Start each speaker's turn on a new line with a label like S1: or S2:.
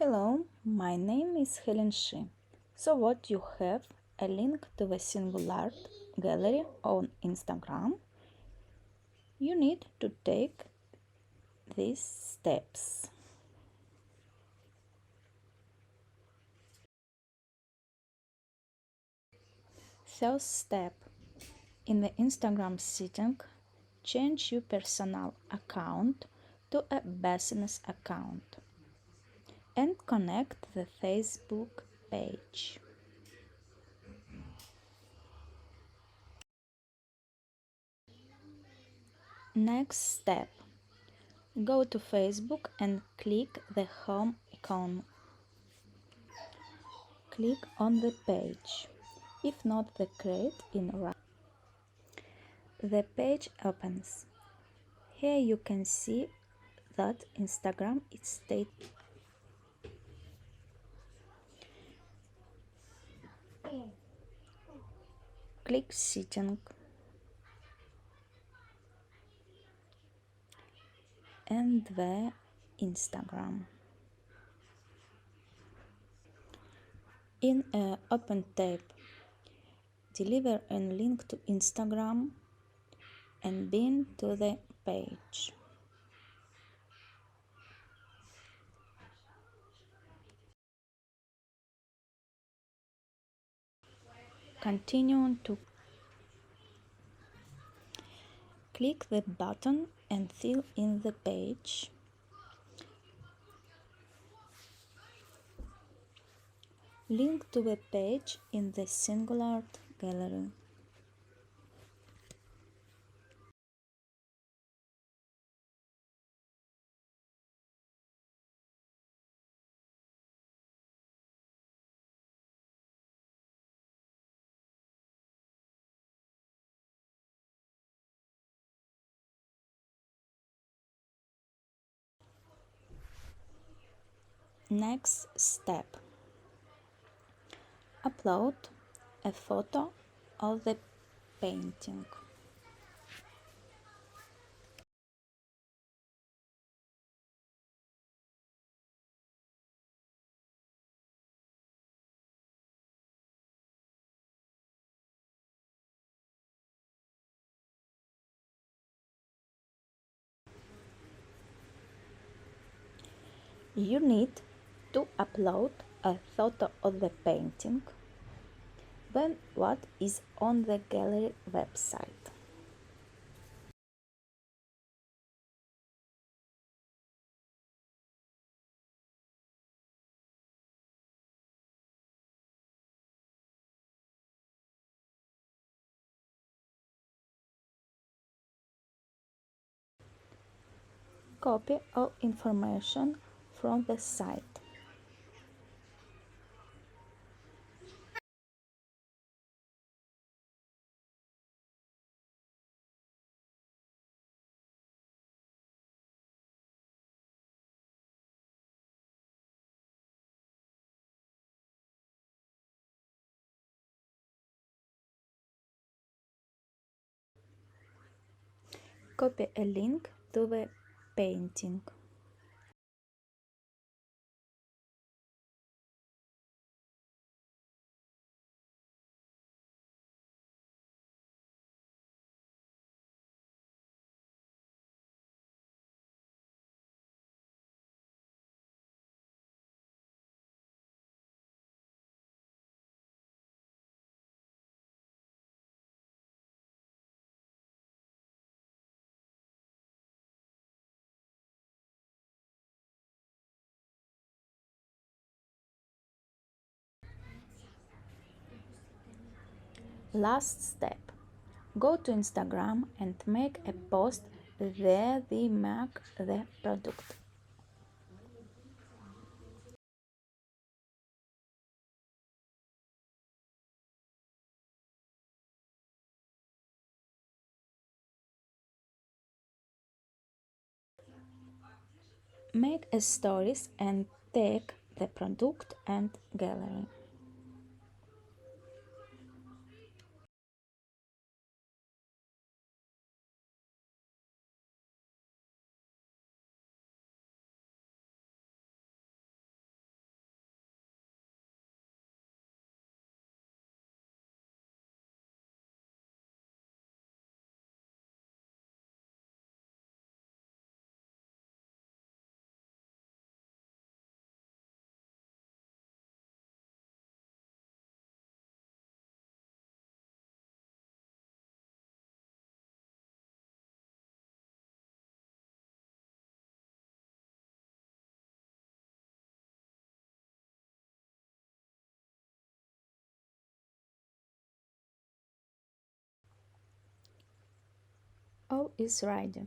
S1: Hello, my name is Helen She. So what you have a link to the singular gallery on Instagram. You need to take these steps. First step. In the Instagram setting, change your personal account to a business account and connect the Facebook page. Next step. Go to Facebook and click the home icon. Click on the page. If not the create in right. The page opens. Here you can see that Instagram is state. Click setting and the Instagram. In a open tab, deliver a link to Instagram and bin to the page. Continue to click the button and fill in the page. Link to the page in the singular gallery. Next step. Upload a photo of the painting. You need to upload a photo of the painting, then what is on the gallery website. Copy all information from the site. Copy a link to the painting. Last step. Go to Instagram and make a post where they mark the product. Make a stories and tag the product and gallery. All is ready.